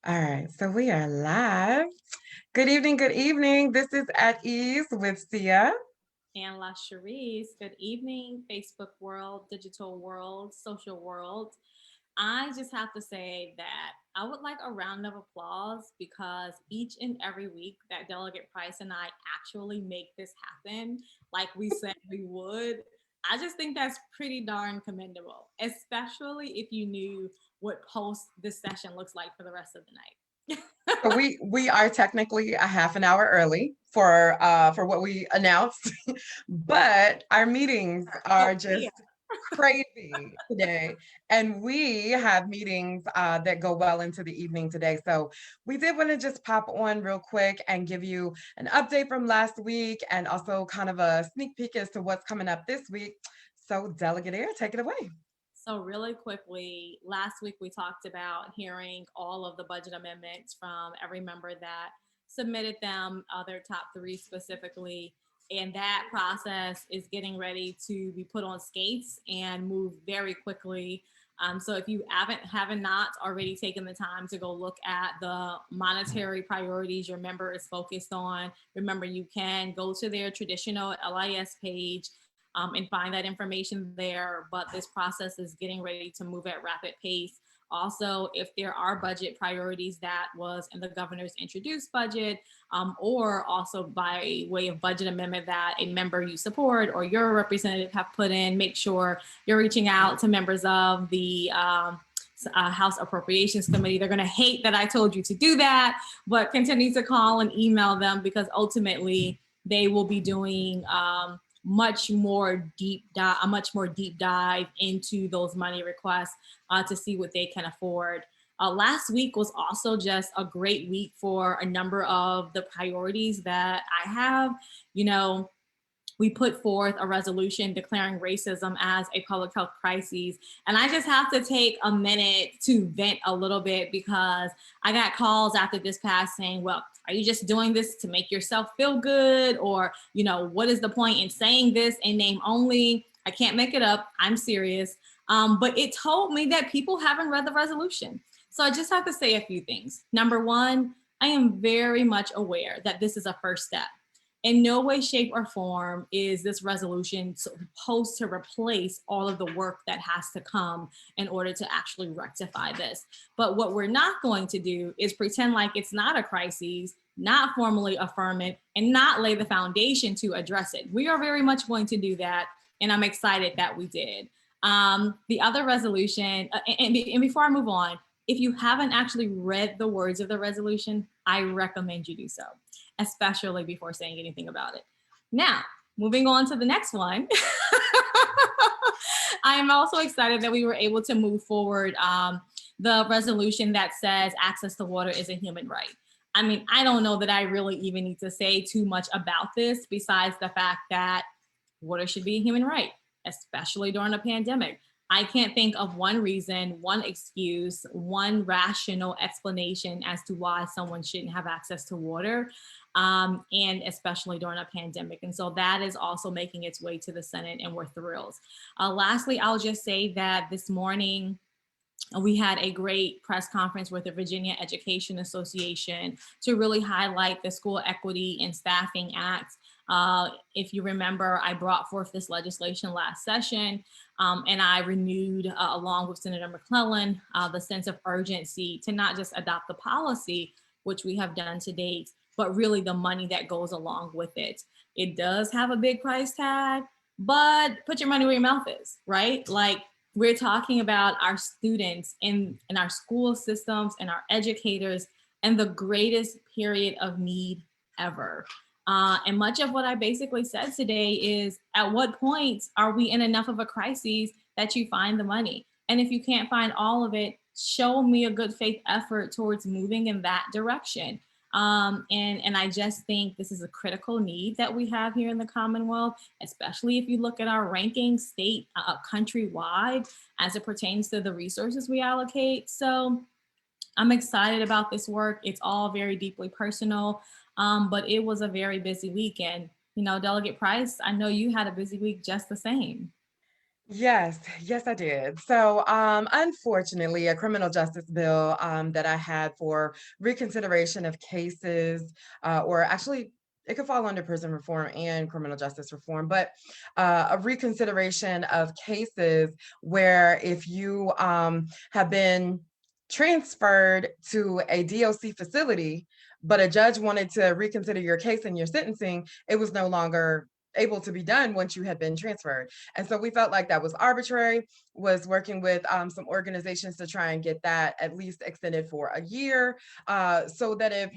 All right, so we are live. Good evening, good evening. This is At Ease with Sia. And La Cherise, good evening, Facebook world, digital world, social world. I just have to say that I would like a round of applause because each and every week that Delegate Price and I actually make this happen, like we said we would. I just think that's pretty darn commendable, especially if you knew what post this session looks like for the rest of the night. So we are technically a half an hour early for what we announced, but our meetings Oh, are yeah. just crazy today, and we have meetings that go well into the evening today. So we did want to just pop on real quick and give you an update from last week, and also kind of a sneak peek as to what's coming up this week. So Delegate Air, take it away. So, really quickly, last week we talked about hearing all of the budget amendments from every member that submitted them, their top three specifically. And that process is getting ready to be put on skates and move very quickly. So, if you haven't not already taken the time to go look at the monetary priorities your member is focused on, remember you can go to their traditional LIS page and find that information there. But this process is getting ready to move at rapid pace. Also, if there are budget priorities that was in the governor's introduced budget, or also by way of budget amendment that a member you support or your representative have put in, make sure you're reaching out to members of the House Appropriations Committee. They're going to hate that I told you to do that, but continue to call and email them because ultimately they will be doing a much more deep dive into those money requests to see what they can afford. Last week was also just a great week for a number of the priorities that I have. You know, we put forth a resolution declaring racism as a public health crisis. And I just have to take a minute to vent a little bit because I got calls after this past saying, well, are you just doing this to make yourself feel good? Or, what is the point in saying this in name only? I can't make it up. I'm serious. But it told me that people haven't read the resolution. So I just have to say a few things. Number one, I am very much aware that this is a first step. In no way, shape, or form is this resolution supposed to replace all of the work that has to come in order to actually rectify this. But what we're not going to do is pretend like it's not a crisis, not formally affirm it, and not lay the foundation to address it. We are very much going to do that, and I'm excited that we did. The other resolution, and before I move on, if you haven't actually read the words of the resolution, I recommend you do so, especially before saying anything about it. Now, moving on to the next one. I am also excited that we were able to move forward the resolution that says access to water is a human right. I mean, I don't know that I really even need to say too much about this besides the fact that water should be a human right, especially during a pandemic. I can't think of one reason, one excuse, one rational explanation as to why someone shouldn't have access to water, and especially during a pandemic. And so that is also making its way to the Senate, and we're thrilled. Lastly, I'll just say that this morning, we had a great press conference with the Virginia Education Association to really highlight the School Equity and Staffing Act. If you remember, I brought forth this legislation last session, and I renewed, along with Senator McClellan, the sense of urgency to not just adopt the policy, which we have done to date, but really the money that goes along with it. It does have a big price tag, but put your money where your mouth is, right? Like, we're talking about our students in our school systems and our educators and the greatest period of need ever. And much of what I basically said today is, at what point are we in enough of a crisis that you find the money? And if you can't find all of it, show me a good faith effort towards moving in that direction. And I just think this is a critical need that we have here in the Commonwealth, especially if you look at our ranking state, countrywide, as it pertains to the resources we allocate. So I'm excited about this work. It's all very deeply personal, but it was a very busy weekend. Delegate Price, I know you had a busy week just the same. Yes, yes, I did. So, unfortunately, a criminal justice bill that I had for reconsideration of cases, or actually, it could fall under prison reform and criminal justice reform, but a reconsideration of cases where if you have been transferred to a DOC facility, but a judge wanted to reconsider your case and your sentencing, it was no longer able to be done once you had been transferred. And so we felt like that was arbitrary, was working with some organizations to try and get that at least extended for a year, so that if,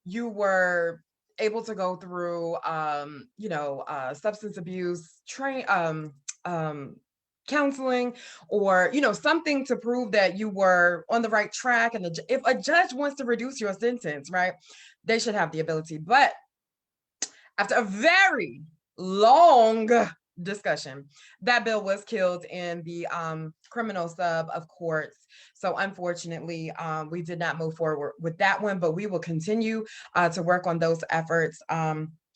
you were able to go through, substance abuse counseling, or something to prove that you were on the right track, and if a judge wants to reduce your sentence, right, they should have the ability. But after a very long discussion, that bill was killed in the criminal sub of courts. So unfortunately, we did not move forward with that one, but we will continue to work on those efforts.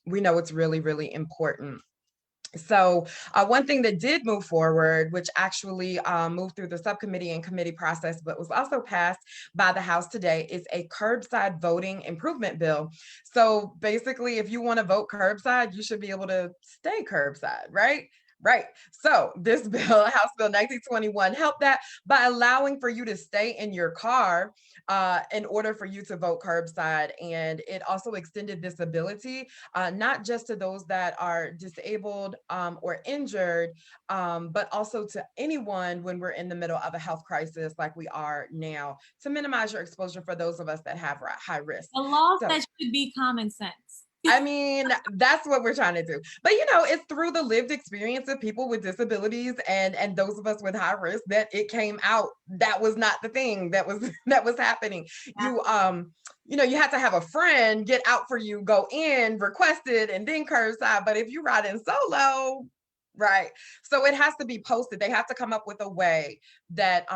We know it's really, really important. So one thing that did move forward, which actually moved through the subcommittee and committee process, but was also passed by the House today, is a curbside voting improvement bill. So basically, if you want to vote curbside, you should be able to stay curbside, right? Right. So this bill, House Bill 1921, helped that by allowing for you to stay in your car in order for you to vote curbside. And it also extended this ability not just to those that are disabled or injured, but also to anyone when we're in the middle of a health crisis like we are now, to minimize your exposure for those of us that have high risk. The law So that should be common sense. I mean, that's what we're trying to do. But it's through the lived experience of people with disabilities and those of us with high risk that it came out that was not the thing that was that was happening. You had to have a friend get out for you, go in, request it, and then curbside. But if you ride in solo, right. So it has to be posted. They have to come up with a way that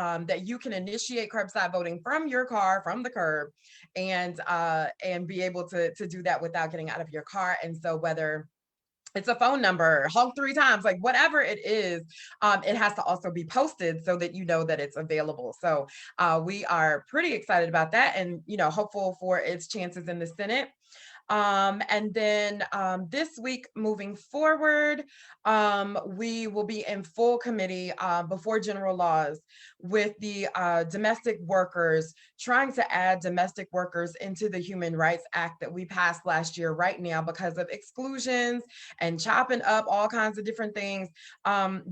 you can initiate curbside voting from your car, from the curb, and be able to do that without getting out of your car. And so whether it's a phone number, honk 3 times, like whatever it is, it has to also be posted so that you know that it's available. So we are pretty excited about that, and hopeful for its chances in the Senate. And then this week moving forward, we will be in full committee before general laws with the domestic workers, trying to add domestic workers into the Human Rights Act that we passed last year. Right now, because of exclusions and chopping up all kinds of different things,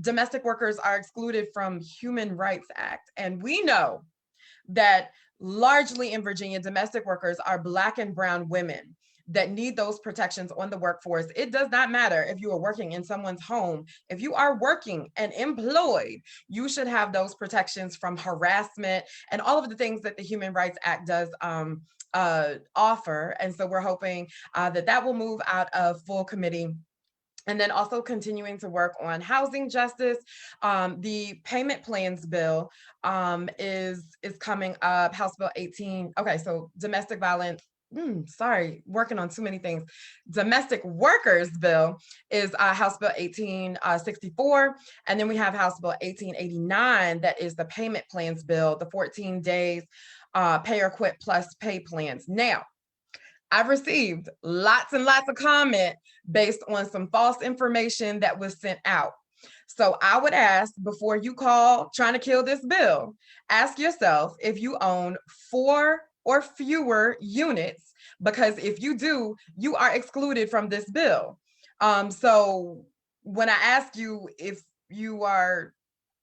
domestic workers are excluded from Human Rights Act. And we know that largely in Virginia, domestic workers are Black and brown women that need those protections on the workforce. It does not matter if you are working in someone's home. If you are working and employed, you should have those protections from harassment and all of the things that the Human Rights Act does offer. And so we're hoping that will move out of full committee. And then also continuing to work on housing justice. The payment plans bill is coming up, House Bill 18. Okay, so domestic violence. Sorry, working on too many things. Domestic workers bill is House Bill 1864. And then we have House Bill 1889, that is the payment plans bill, the 14 days pay or quit plus pay plans. Now, I've received lots and lots of comment based on some false information that was sent out. So I would ask, before you call trying to kill this bill, ask yourself if you own 4 or fewer units, because if you do, you are excluded from this bill. So when I ask you if you are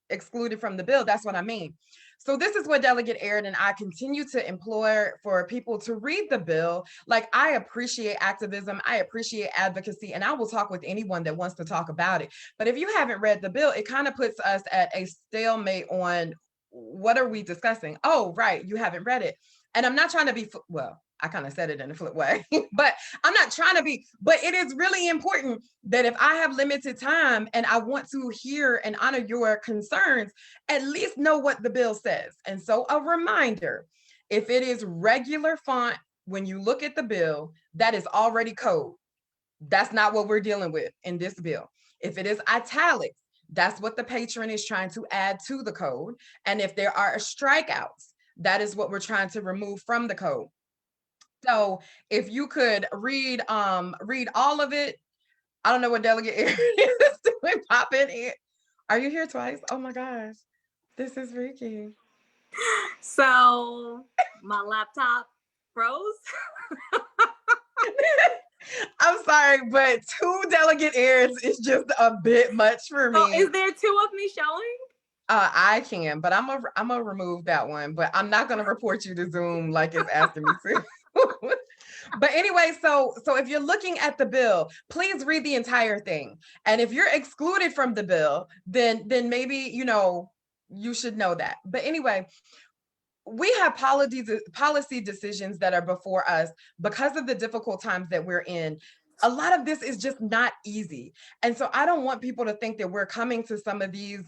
excluded from the bill, that's what I mean. So this is what Delegate Aird and I continue to implore for people to read the bill. Like, I appreciate activism, I appreciate advocacy, and I will talk with anyone that wants to talk about it. But if you haven't read the bill, it kind of puts us at a stalemate on what are we discussing? Oh, right, you haven't read it. And I'm not trying to be, well, I kind of said it in a flip way, but I'm not trying to be, but it is really important that if I have limited time and I want to hear and honor your concerns, at least know what the bill says. And so a reminder, if it is regular font, when you look at the bill, that is already code. That's not what we're dealing with in this bill. If it is italics, that's what the patron is trying to add to the code. And if there are strikeouts, that is what we're trying to remove from the code. So if you could read all of it. I don't know what Delegate Aaron is doing. Pop in. Are you here twice? Oh my gosh. This is freaky. So my laptop froze. I'm sorry, but 2 Delegate Airens is just a bit much for me. So is there 2 of me showing? I can, but I'm gonna remove that one, but I'm not gonna report you to Zoom like it's asking me to. But anyway, so if you're looking at the bill, please read the entire thing. And if you're excluded from the bill, then maybe, you should know that. But anyway, we have policy decisions that are before us because of the difficult times that we're in. A lot of this is just not easy. And so I don't want people to think that we're coming to some of these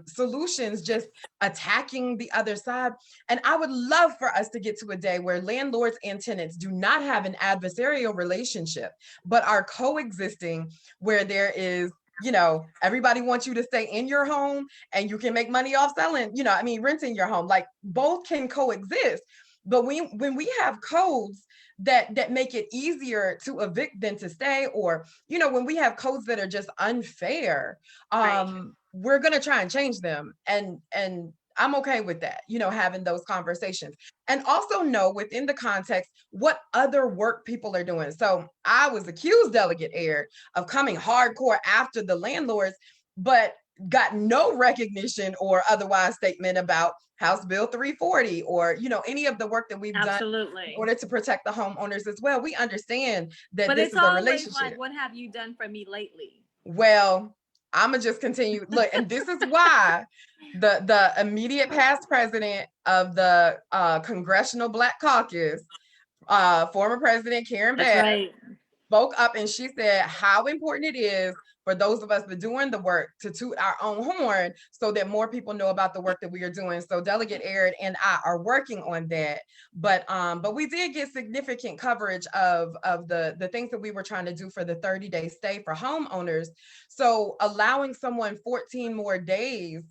solutions just attacking the other side. And I would love for us to get to a day where landlords and tenants do not have an adversarial relationship, but are coexisting, where there is, everybody wants you to stay in your home and you can make money off selling, renting your home. Like, both can coexist. But when we have codes that make it easier to evict than to stay, or when we have codes that are just unfair, we're going to try and change them. And I'm okay with that, having those conversations, and also know within the context what other work people are doing. So I was accused, Delegate Air, of coming hardcore after the landlords, but got no recognition or otherwise statement about House Bill 340 or, any of the work that we've done in order to protect the homeowners as well. We understand that but this it's is a always relationship. like, what have you done for me lately? Well, I'm gonna just continue. Look, and this is why the immediate past president of the Congressional Black Caucus, former President Karen Bass, spoke up, and she said how important it is for those of us that are doing the work to toot our own horn so that more people know about the work that we are doing. So Delegate Aaron and I are working on that. But we did get significant coverage of the things that we were trying to do for the 30-day stay for homeowners. So allowing someone 14 more days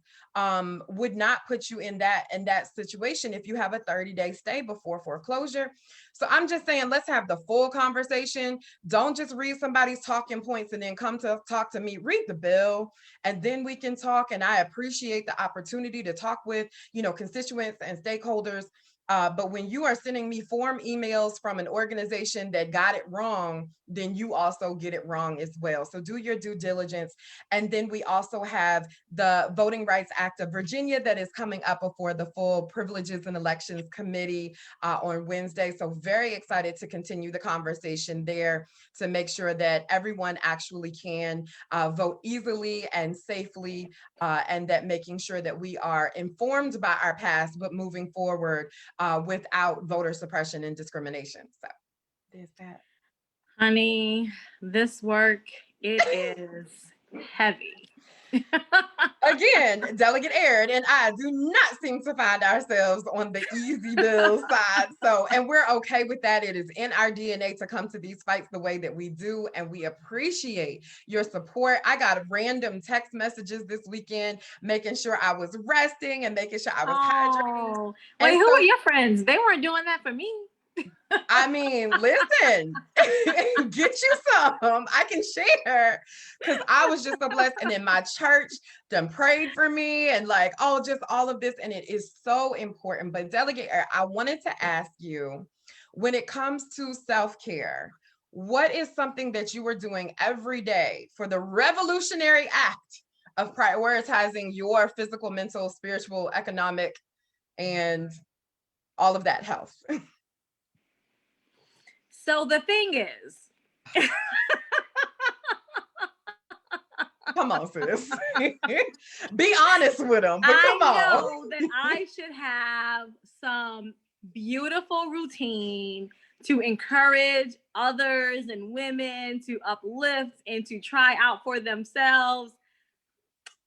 would not put you in that situation if you have a 30-day stay before foreclosure. So I'm just saying, let's have the full conversation. Don't just read somebody's talking points and then come to talk to me. Read the bill, and then we can talk. And I appreciate the opportunity to talk with, constituents and stakeholders. But when you are sending me form emails from an organization that got it wrong, then you also get it wrong as well. So do your due diligence. And then we also have the Voting Rights Act of Virginia that is coming up before the full Privileges and Elections Committee on Wednesday. So very excited to continue the conversation there to make sure that everyone actually can vote easily and safely, and that making sure that we are informed by our past, but moving forward without voter suppression and discrimination. So there's that. Honey, this work, it is heavy. Again, Delegate Aaron and I do not seem to find ourselves on the easy bill side. So, and we're okay with that. It is in our DNA to come to these fights the way that we do, and we appreciate your support. I got random text messages this weekend, making sure I was resting and making sure I was hydrated. Wait, who are your friends? They weren't doing that for me. I mean, listen, get you some. I can share, because I was just so blessed. And then my church done prayed for me, and just all of this. And it is so important. But Delegate, I wanted to ask you, when it comes to self-care, what is something that you are doing every day for the revolutionary act of prioritizing your physical, mental, spiritual, economic, and all of that health? So the thing is, come on, sis. Be honest with them, but come on. I know that I should have some beautiful routine to encourage others and women to uplift and to try out for themselves.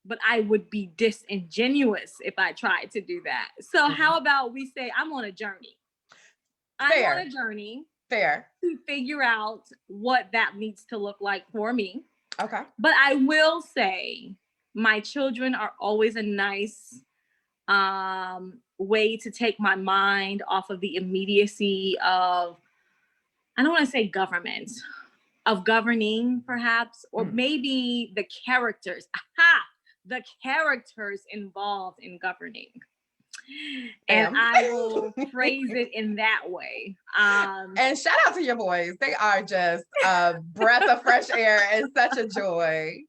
But I would be disingenuous if I tried to do that. So how about we say I'm on a journey? Fair. I'm on a journey. Fair. To figure out what that needs to look like for me. Okay. But I will say My children are always a nice way to take my mind off of the immediacy of, I don't want to say government, of governing perhaps, or maybe the characters. Aha! The characters involved in governing. And I will phrase it in that way. And shout out to your boys. They are just a breath of fresh air and such a joy.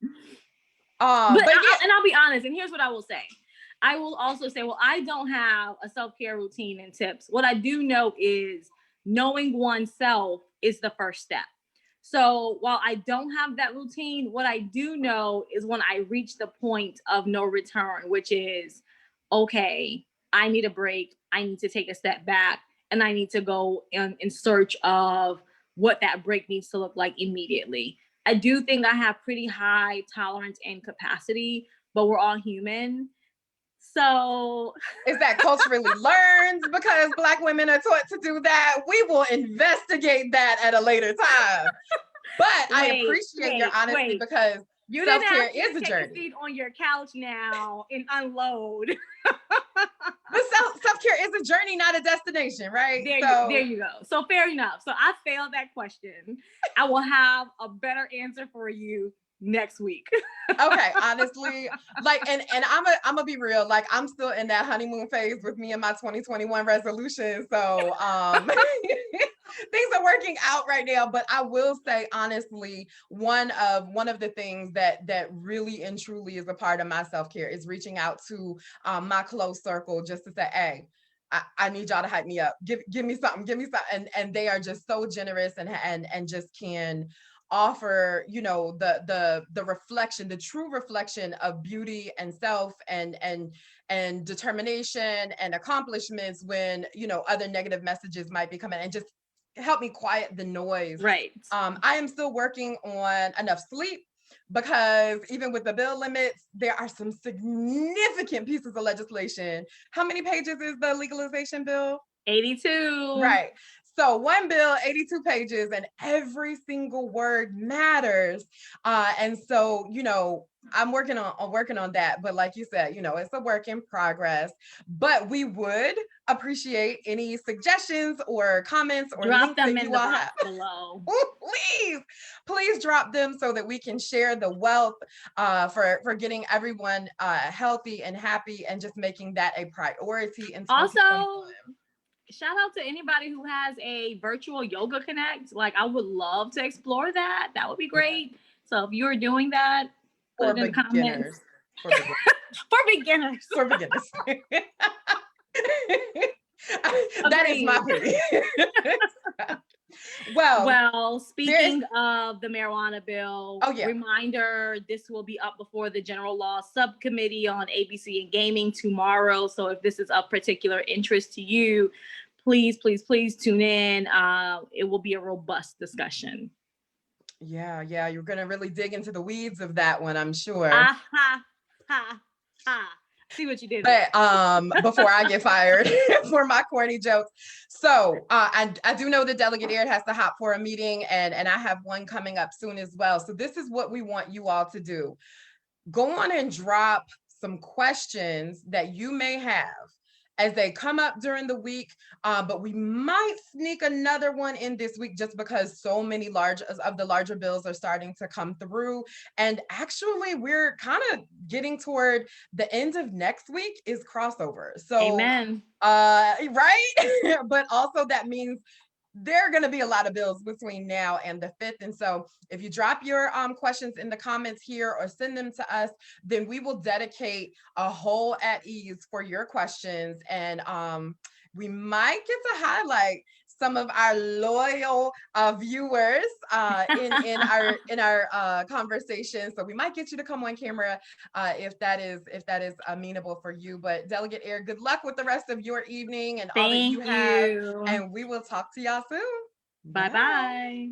And I'll be honest, and here's what I will say. I will also say, well, I don't have a self-care routine and tips. What I do know is knowing oneself is the first step. So while I don't have that routine, what I do know is when I reach the point of no return, which is, okay, I need a break, I need to take a step back, and I need to go in search of what that break needs to look like immediately. I do think I have pretty high tolerance and capacity, but we're all human. So is that culturally learned because Black women are taught to do that? We will investigate that at a later time. But I appreciate your honesty because you self-care is a take journey. A seat on your couch now and unload. But self-care is a journey, not a destination, right? There you go. So fair enough. So I failed that question. I will have a better answer for you next week. Okay, honestly, like, and I'm gonna be real, like, I'm still in that honeymoon phase with me and my 2021 resolution. So things are working out right now, but I will say honestly, one of the things that really and truly is a part of my self-care is reaching out to my close circle just to say, hey, I need y'all to hype me up. Give me something. And they are just so generous and just can offer, you know, the reflection, the true reflection of beauty and self and determination and accomplishments when, you know, other negative messages might be coming, and just help me quiet the noise. Right. I am still working on enough sleep, because even with the bill limits, there are some significant pieces of legislation. How many pages is the legalization bill? 82. Right. So one bill, 82 pages, and every single word matters. And so, you know, I'm working on that. But like you said, you know, it's a work in progress. But we would appreciate any suggestions or comments or drop links them that in you the all box have. below. Please drop them so that we can share the wealth for getting everyone healthy and happy, and just making that a priority. And also, shout out to anybody who has a virtual yoga connect. Like, I would love to explore that. That would be great. So if you're doing that, for put it in the comments. For beginners. For beginners. That is my plea. Well, speaking of the marijuana bill, oh, yeah. Reminder, this will be up before the General Law Subcommittee on ABC and Gaming tomorrow. So if this is of particular interest to you, please tune in. It will be a robust discussion. Yeah, you're gonna really dig into the weeds of that one, I'm sure. See what you did. But before I get fired for my corny jokes. So I do know that Delegate Aird has to hop for a meeting, and I have one coming up soon as well. So this is what we want you all to do. Go on and drop some questions that you may have as they come up during the week, but we might sneak another one in this week just because so many of the larger bills are starting to come through. And actually, we're kind of getting toward the end of next week is crossover. So, amen. Right? But also that means there are going to be a lot of bills between now and the 5th. And so if you drop your questions in the comments here or send them to us, then we will dedicate a whole at ease for your questions. And we might get to highlight some of our loyal viewers in our conversation. So we might get you to come on camera if that is amenable for you. But Delegate Aird, good luck with the rest of your evening and all that you have. And we will talk to y'all soon. Bye-bye.